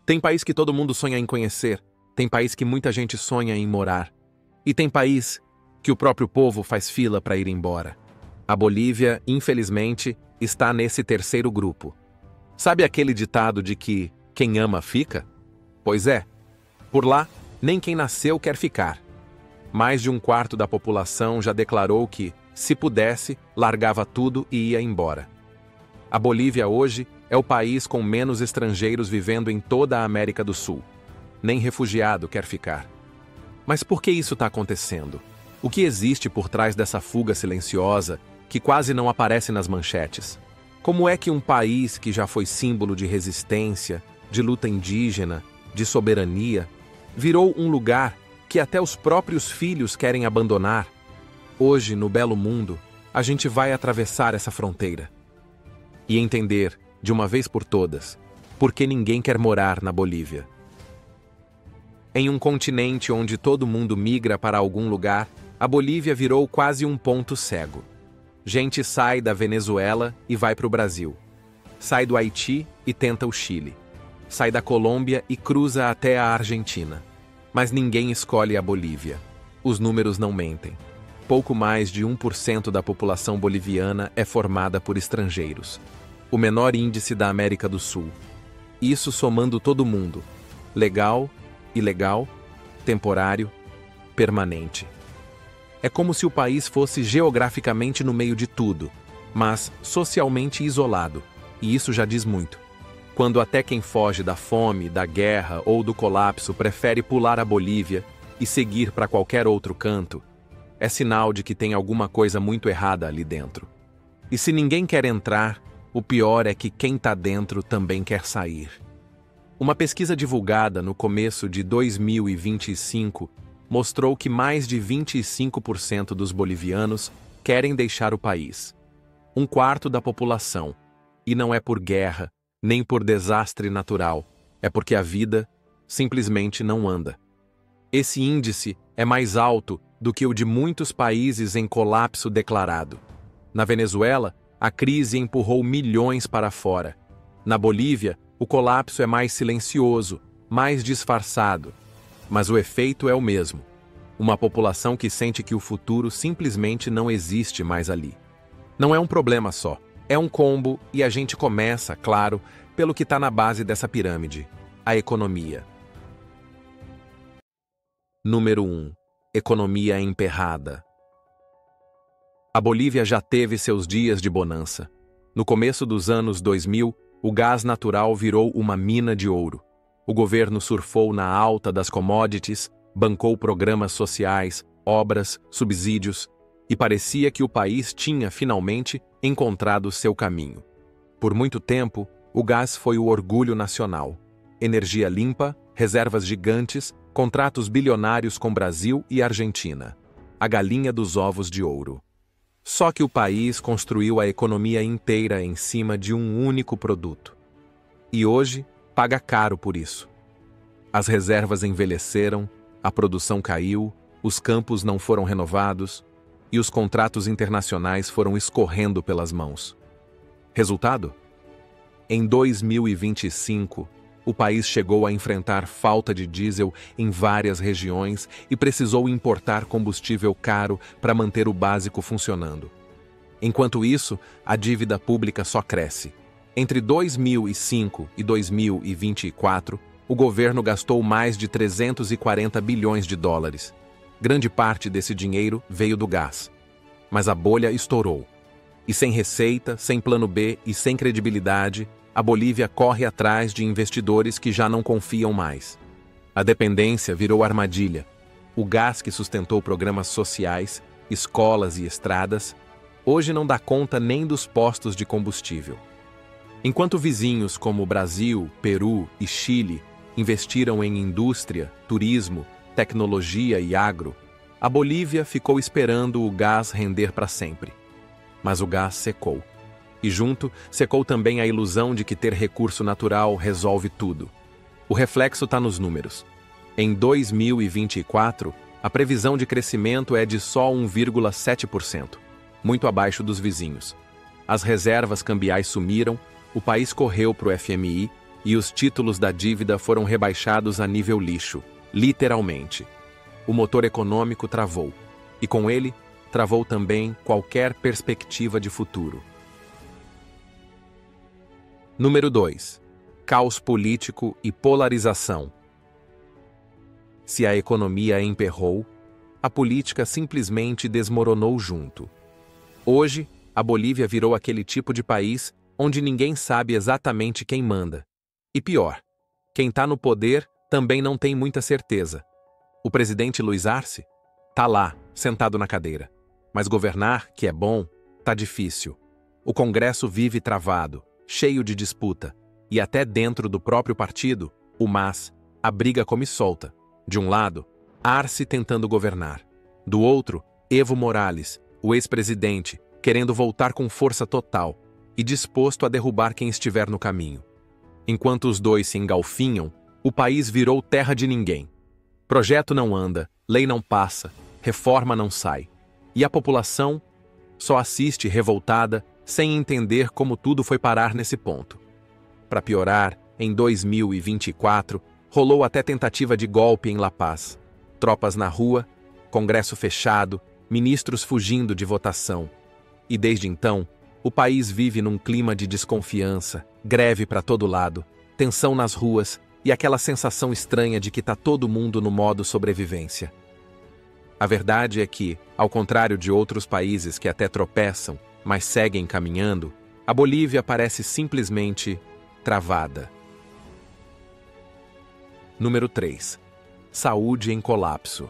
Tem país que todo mundo sonha em conhecer, tem país que muita gente sonha em morar, e tem país que o próprio povo faz fila para ir embora. A Bolívia, infelizmente, está nesse terceiro grupo. Sabe aquele ditado de que quem ama fica? Pois é, por lá, nem quem nasceu quer ficar. Mais de um quarto da população já declarou que, se pudesse, largava tudo e ia embora. A Bolívia hoje é o país com menos estrangeiros vivendo em toda a América do Sul. Nem refugiado quer ficar. Mas por que isso está acontecendo? O que existe por trás dessa fuga silenciosa que quase não aparece nas manchetes? Como é que um país que já foi símbolo de resistência, de luta indígena, de soberania, virou um lugar que até os próprios filhos querem abandonar? Hoje, no belo mundo, a gente vai atravessar essa fronteira e entender, de uma vez por todas, por que ninguém quer morar na Bolívia. Em um continente onde todo mundo migra para algum lugar, a Bolívia virou quase um ponto cego. Gente sai da Venezuela e vai para o Brasil. Sai do Haiti e tenta o Chile. Sai da Colômbia e cruza até a Argentina. Mas ninguém escolhe a Bolívia. Os números não mentem. Pouco mais de 1% da população boliviana é formada por estrangeiros. O menor índice da América do Sul. Isso somando todo mundo. Legal, ilegal, temporário, permanente. É como se o país fosse geograficamente no meio de tudo, mas socialmente isolado, e isso já diz muito. Quando até quem foge da fome, da guerra ou do colapso prefere pular a Bolívia e seguir para qualquer outro canto, é sinal de que tem alguma coisa muito errada ali dentro. E se ninguém quer entrar, o pior é que quem está dentro também quer sair. Uma pesquisa divulgada no começo de 2025 mostrou que mais de 25% dos bolivianos querem deixar o país. Um quarto da população. E não é por guerra, nem por desastre natural, é porque a vida simplesmente não anda. Esse índice é mais alto do que o de muitos países em colapso declarado. Na Venezuela, a crise empurrou milhões para fora. Na Bolívia, o colapso é mais silencioso, mais disfarçado. Mas o efeito é o mesmo. Uma população que sente que o futuro simplesmente não existe mais ali. Não é um problema só, é um combo e a gente começa, claro, pelo que está na base dessa pirâmide, a economia. Número 1. Economia emperrada. A Bolívia já teve seus dias de bonança. No começo dos anos 2000, o gás natural virou uma mina de ouro. O governo surfou na alta das commodities, bancou programas sociais, obras, subsídios, e parecia que o país tinha, finalmente, encontrado seu caminho. Por muito tempo, o gás foi o orgulho nacional. Energia limpa, reservas gigantes, contratos bilionários com Brasil e Argentina. A galinha dos ovos de ouro. Só que o país construiu a economia inteira em cima de um único produto. E hoje, paga caro por isso. As reservas envelheceram, a produção caiu, os campos não foram renovados e os contratos internacionais foram escorrendo pelas mãos. Resultado? Em 2025, o país chegou a enfrentar falta de diesel em várias regiões e precisou importar combustível caro para manter o básico funcionando. Enquanto isso, a dívida pública só cresce. Entre 2005 e 2024, o governo gastou mais de 340 bilhões de dólares. Grande parte desse dinheiro veio do gás. Mas a bolha estourou. E sem receita, sem plano B e sem credibilidade, a Bolívia corre atrás de investidores que já não confiam mais. A dependência virou armadilha. O gás que sustentou programas sociais, escolas e estradas, hoje não dá conta nem dos postos de combustível. Enquanto vizinhos como Brasil, Peru e Chile investiram em indústria, turismo, tecnologia e agro, a Bolívia ficou esperando o gás render para sempre. Mas o gás secou. E junto, secou também a ilusão de que ter recurso natural resolve tudo. O reflexo está nos números. Em 2024, a previsão de crescimento é de só 1,7%, muito abaixo dos vizinhos. As reservas cambiais sumiram, o país correu para o FMI e os títulos da dívida foram rebaixados a nível lixo, literalmente. O motor econômico travou, e com ele, travou também qualquer perspectiva de futuro. Número 2. Caos político e polarização. Se a economia emperrou, a política simplesmente desmoronou junto. Hoje, a Bolívia virou aquele tipo de país onde ninguém sabe exatamente quem manda. E pior, quem está no poder também não tem muita certeza. O presidente Luiz Arce tá lá, sentado na cadeira. Mas governar, que é bom, tá difícil. O Congresso vive travado, cheio de disputa. E até dentro do próprio partido, o MAS, a briga come solta. De um lado, Arce tentando governar. Do outro, Evo Morales, o ex-presidente, querendo voltar com força total e disposto a derrubar quem estiver no caminho. Enquanto os dois se engalfinham, o país virou terra de ninguém. Projeto não anda, lei não passa, reforma não sai. E a população só assiste revoltada, sem entender como tudo foi parar nesse ponto. Para piorar, em 2024, rolou até tentativa de golpe em La Paz. Tropas na rua, Congresso fechado, ministros fugindo de votação. E desde então, o país vive num clima de desconfiança, greve para todo lado, tensão nas ruas e aquela sensação estranha de que tá todo mundo no modo sobrevivência. A verdade é que, ao contrário de outros países que até tropeçam, mas seguem caminhando, a Bolívia parece simplesmente travada. Número 3. Saúde em colapso.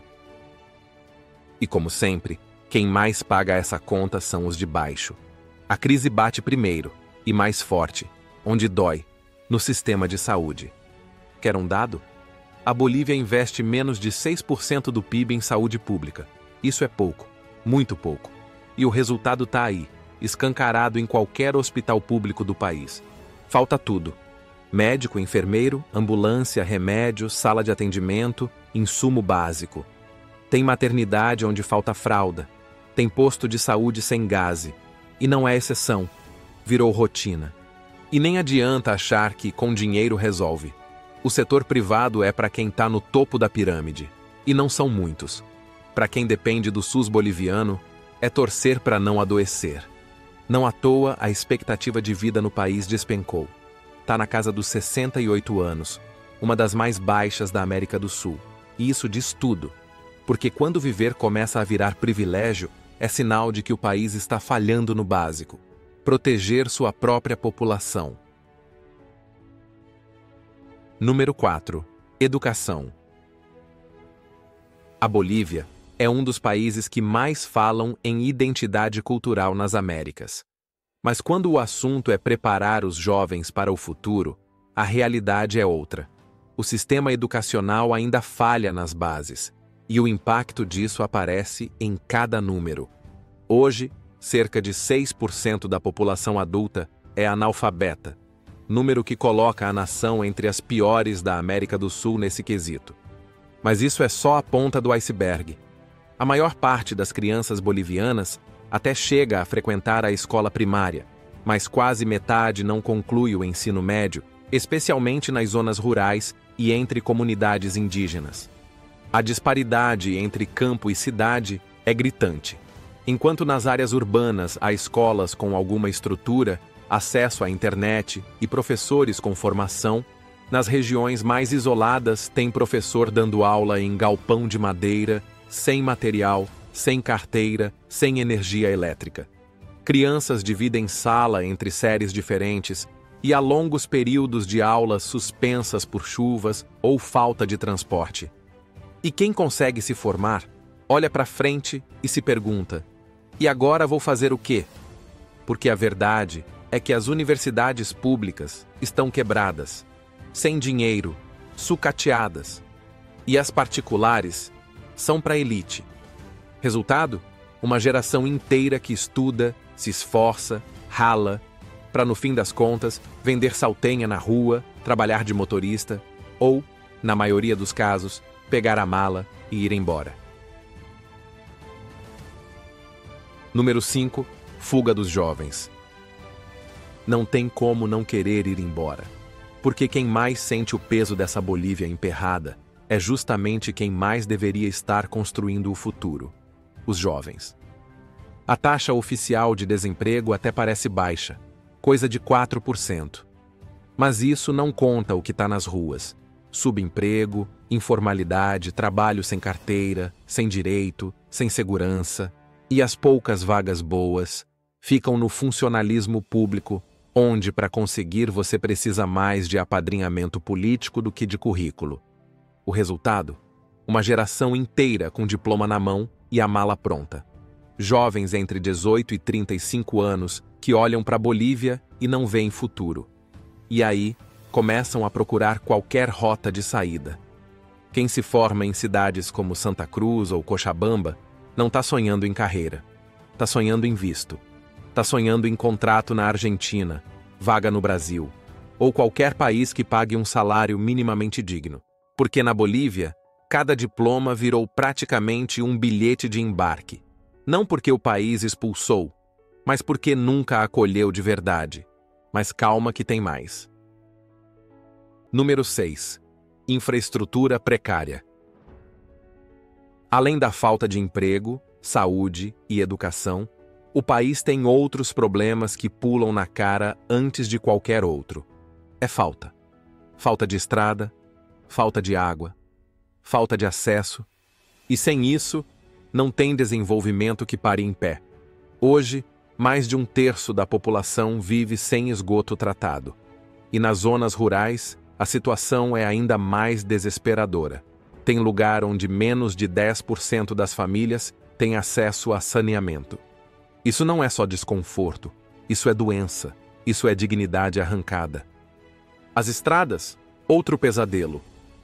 E como sempre, quem mais paga essa conta são os de baixo. A crise bate primeiro, e mais forte, onde dói, no sistema de saúde. Quer um dado? A Bolívia investe menos de 6% do PIB em saúde pública. Isso é pouco, muito pouco. E o resultado está aí, escancarado em qualquer hospital público do país. Falta tudo. Médico, enfermeiro, ambulância, remédio, sala de atendimento, insumo básico. Tem maternidade onde falta fralda. Tem posto de saúde sem gaze. E não é exceção. Virou rotina. E nem adianta achar que com dinheiro resolve. O setor privado é para quem está no topo da pirâmide. E não são muitos. Para quem depende do SUS boliviano, é torcer para não adoecer. Não à toa, a expectativa de vida no país despencou. Está na casa dos 68 anos, uma das mais baixas da América do Sul. E isso diz tudo. Porque quando viver começa a virar privilégio, é sinal de que o país está falhando no básico. Proteger sua própria população. Número 4. Educação. A Bolívia é um dos países que mais falam em identidade cultural nas Américas. Mas quando o assunto é preparar os jovens para o futuro, a realidade é outra. O sistema educacional ainda falha nas bases, e o impacto disso aparece em cada número. Hoje, cerca de 6% da população adulta é analfabeta, número que coloca a nação entre as piores da América do Sul nesse quesito. Mas isso é só a ponta do iceberg. A maior parte das crianças bolivianas até chega a frequentar a escola primária, mas quase metade não conclui o ensino médio, especialmente nas zonas rurais e entre comunidades indígenas. A disparidade entre campo e cidade é gritante. Enquanto nas áreas urbanas há escolas com alguma estrutura, acesso à internet e professores com formação, nas regiões mais isoladas tem professor dando aula em galpão de madeira, sem material, sem carteira, sem energia elétrica. Crianças dividem sala entre séries diferentes e há longos períodos de aulas suspensas por chuvas ou falta de transporte. E quem consegue se formar, olha para frente e se pergunta: e agora vou fazer o quê? Porque a verdade é que as universidades públicas estão quebradas, sem dinheiro, sucateadas. E as particulares são para a elite. Resultado? Uma geração inteira que estuda, se esforça, rala, para no fim das contas vender saltenha na rua, trabalhar de motorista ou, na maioria dos casos, pegar a mala e ir embora. Número 5. Fuga dos jovens. Não tem como não querer ir embora. Porque quem mais sente o peso dessa Bolívia emperrada é justamente quem mais deveria estar construindo o futuro: os jovens. A taxa oficial de desemprego até parece baixa, coisa de 4%. Mas isso não conta o que está nas ruas: subemprego, informalidade, trabalho sem carteira, sem direito, sem segurança, e as poucas vagas boas ficam no funcionalismo público, onde para conseguir você precisa mais de apadrinhamento político do que de currículo. O resultado? Uma geração inteira com diploma na mão e a mala pronta. Jovens entre 18 e 35 anos que olham para a Bolívia e não veem futuro. E aí, começam a procurar qualquer rota de saída. Quem se forma em cidades como Santa Cruz ou Cochabamba não está sonhando em carreira. Está sonhando em visto. Está sonhando em contrato na Argentina, vaga no Brasil, ou qualquer país que pague um salário minimamente digno. Porque na Bolívia, cada diploma virou praticamente um bilhete de embarque. Não porque o país expulsou, mas porque nunca acolheu de verdade. Mas calma que tem mais. Número 6. Infraestrutura precária. Além da falta de emprego, saúde e educação, o país tem outros problemas que pulam na cara antes de qualquer outro. É falta. Falta de estrada, falta de água, falta de acesso, e sem isso, não tem desenvolvimento que pare em pé. Hoje, mais de 1/3 da população vive sem esgoto tratado. E nas zonas rurais, a situação é ainda mais desesperadora. Tem lugar onde menos de 10% das famílias têm acesso a saneamento. Isso não é só desconforto, isso é doença, isso é dignidade arrancada. As estradas, outro pesadelo.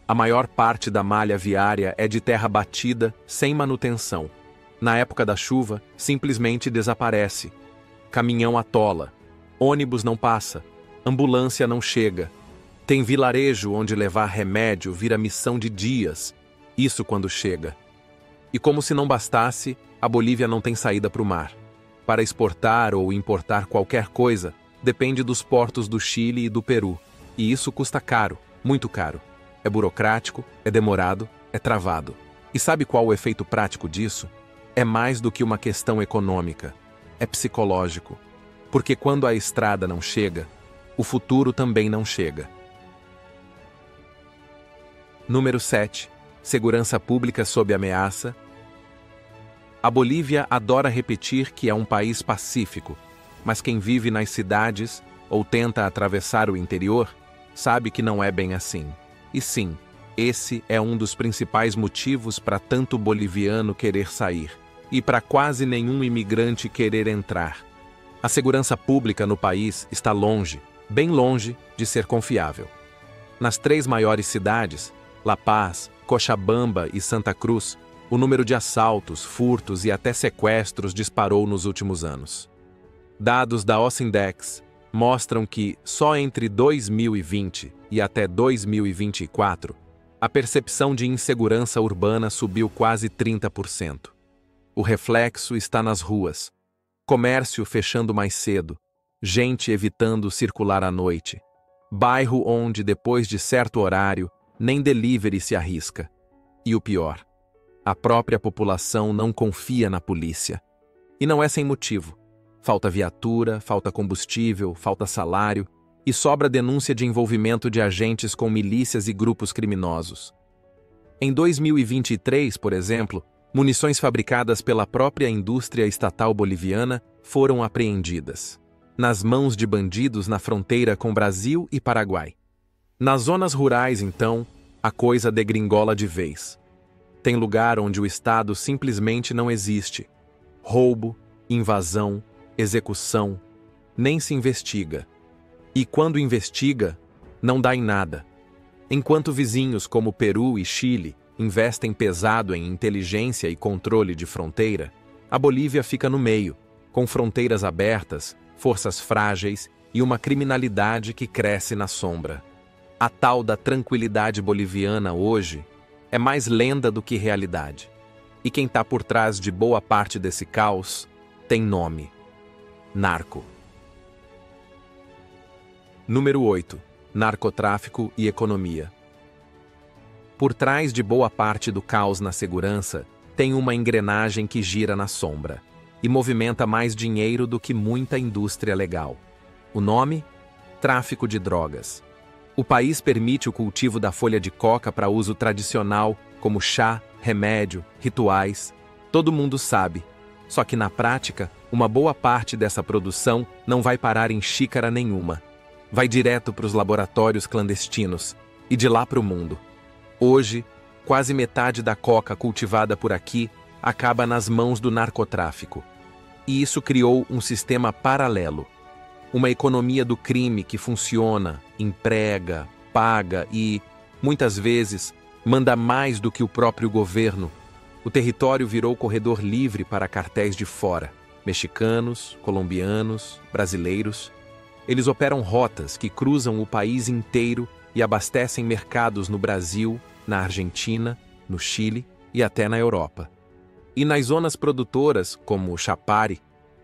A maior parte da malha viária é de terra batida, sem manutenção. Na época da chuva, simplesmente desaparece. Caminhão atola, ônibus não passa, ambulância não chega. Tem vilarejo onde levar remédio vira missão de dias, isso quando chega. E como se não bastasse, a Bolívia não tem saída para o mar. Para exportar ou importar qualquer coisa, depende dos portos do Chile e do Peru. E isso custa caro, muito caro. É burocrático, é demorado, é travado. E sabe qual o efeito prático disso? É mais do que uma questão econômica. É psicológico. Porque quando a estrada não chega, o futuro também não chega. Número 7. Segurança pública sob ameaça. A Bolívia adora repetir que é um país pacífico, mas quem vive nas cidades ou tenta atravessar o interior sabe que não é bem assim. E sim, esse é um dos principais motivos para tanto boliviano querer sair e para quase nenhum imigrante querer entrar. A segurança pública no país está longe, bem longe, de ser confiável. Nas 3 maiores cidades, La Paz, Cochabamba e Santa Cruz, o número de assaltos, furtos e até sequestros disparou nos últimos anos. Dados da Ocindex mostram que, só entre 2020 e até 2024, a percepção de insegurança urbana subiu quase 30%. O reflexo está nas ruas. Comércio fechando mais cedo, gente evitando circular à noite, bairro onde, depois de certo horário, nem delivery se arrisca. E o pior, a própria população não confia na polícia. E não é sem motivo. Falta viatura, falta combustível, falta salário e sobra denúncia de envolvimento de agentes com milícias e grupos criminosos. Em 2023, por exemplo, munições fabricadas pela própria indústria estatal boliviana foram apreendidas, nas mãos de bandidos na fronteira com Brasil e Paraguai. Nas zonas rurais, então, a coisa degringola de vez. Tem lugar onde o Estado simplesmente não existe. Roubo, invasão, execução, nem se investiga. E quando investiga, não dá em nada. Enquanto vizinhos como Peru e Chile investem pesado em inteligência e controle de fronteira, a Bolívia fica no meio, com fronteiras abertas, forças frágeis e uma criminalidade que cresce na sombra. A tal da tranquilidade boliviana hoje é mais lenda do que realidade. E quem está por trás de boa parte desse caos tem nome: narco. Número 8. narcotráfico e economia. Por trás de boa parte do caos na segurança, tem uma engrenagem que gira na sombra e movimenta mais dinheiro do que muita indústria legal. O nome? Tráfico de drogas. O país permite o cultivo da folha de coca para uso tradicional, como chá, remédio, rituais. Todo mundo sabe. Só que na prática, uma boa parte dessa produção não vai parar em xícara nenhuma. Vai direto para os laboratórios clandestinos e de lá para o mundo. Hoje, quase metade da coca cultivada por aqui acaba nas mãos do narcotráfico. E isso criou um sistema paralelo. Uma economia do crime que funciona, emprega, paga e, muitas vezes, manda mais do que o próprio governo. O território virou corredor livre para cartéis de fora, mexicanos, colombianos, brasileiros. Eles operam rotas que cruzam o país inteiro e abastecem mercados no Brasil, na Argentina, no Chile e até na Europa. E nas zonas produtoras, como o Chapare,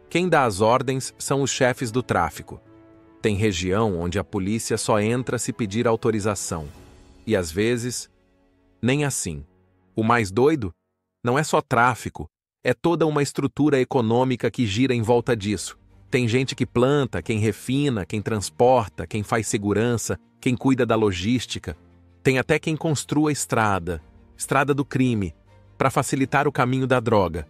quem dá as ordens são os chefes do tráfico. Tem região onde a polícia só entra se pedir autorização. E às vezes, nem assim. O mais doido não é só tráfico, é toda uma estrutura econômica que gira em volta disso. Tem gente que planta, quem refina, quem transporta, quem faz segurança, quem cuida da logística. Tem até quem construa estrada do crime, para facilitar o caminho da droga.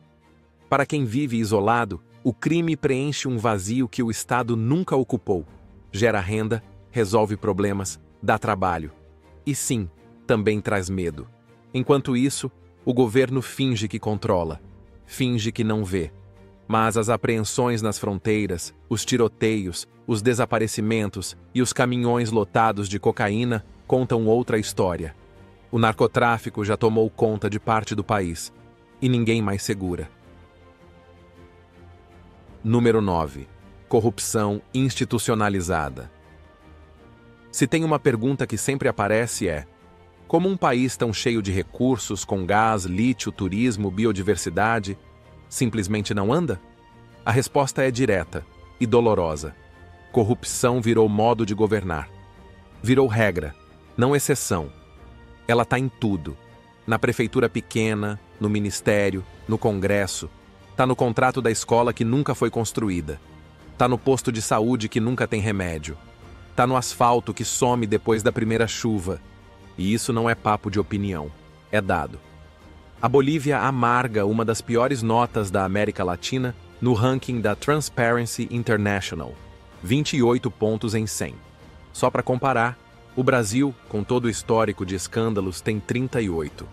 Para quem vive isolado, o crime preenche um vazio que o Estado nunca ocupou. Gera renda, resolve problemas, dá trabalho. E sim, também traz medo. Enquanto isso, o governo finge que controla, finge que não vê. Mas as apreensões nas fronteiras, os tiroteios, os desaparecimentos e os caminhões lotados de cocaína contam outra história. O narcotráfico já tomou conta de parte do país e ninguém mais segura. Número 9. Corrupção institucionalizada. Se tem uma pergunta que sempre aparece é: como um país tão cheio de recursos, com gás, lítio, turismo, biodiversidade, simplesmente não anda? A resposta é direta e dolorosa. Corrupção virou modo de governar. Virou regra, não exceção. Ela está em tudo. Na prefeitura pequena, no ministério, no Congresso. Está no contrato da escola que nunca foi construída. Está no posto de saúde que nunca tem remédio. Está no asfalto que some depois da primeira chuva. E isso não é papo de opinião, é dado. A Bolívia amarga uma das piores notas da América Latina no ranking da Transparency International, 28 pontos em 100. Só para comparar, o Brasil, com todo o histórico de escândalos, tem 38.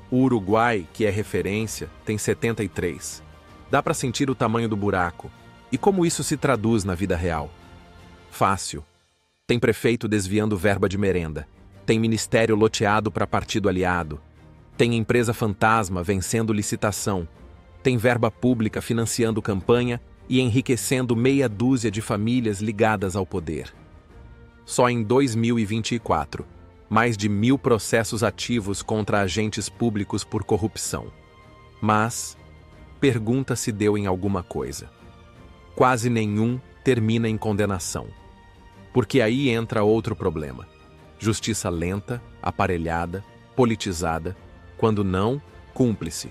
O Uruguai, que é referência, tem 73. Dá para sentir o tamanho do buraco. E como isso se traduz na vida real? Fácil. Tem prefeito desviando verba de merenda. Tem ministério loteado para partido aliado. Tem empresa fantasma vencendo licitação. Tem verba pública financiando campanha e enriquecendo meia dúzia de famílias ligadas ao poder. Só em 2024, mais de 1.000 processos ativos contra agentes públicos por corrupção. Mas, pergunta se deu em alguma coisa. Quase nenhum termina em condenação. Porque aí entra outro problema. Justiça lenta, aparelhada, politizada, quando não, cúmplice.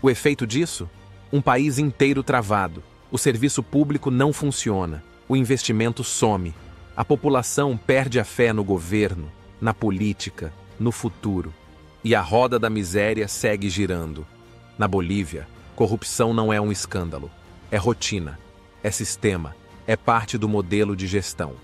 O efeito disso? Um país inteiro travado. O serviço público não funciona. O investimento some. A população perde a fé no governo, na política, no futuro. E a roda da miséria segue girando. Na Bolívia, corrupção não é um escândalo. É rotina, é sistema, é parte do modelo de gestão.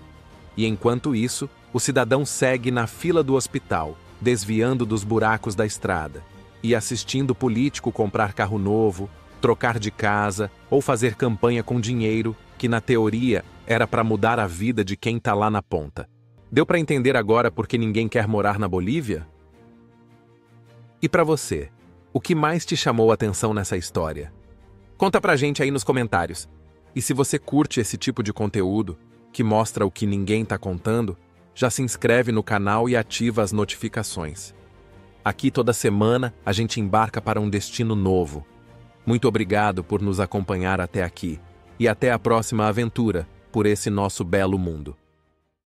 E enquanto isso, o cidadão segue na fila do hospital, desviando dos buracos da estrada, e assistindo político comprar carro novo, trocar de casa ou fazer campanha com dinheiro que, na teoria, era para mudar a vida de quem está lá na ponta. Deu para entender agora por que ninguém quer morar na Bolívia? E para você, o que mais te chamou a atenção nessa história? Conta pra gente aí nos comentários. E se você curte esse tipo de conteúdo, que mostra o que ninguém está contando, já se inscreve no canal e ativa as notificações. Aqui toda semana a gente embarca para um destino novo. Muito obrigado por nos acompanhar até aqui. E até a próxima aventura por esse nosso belo mundo.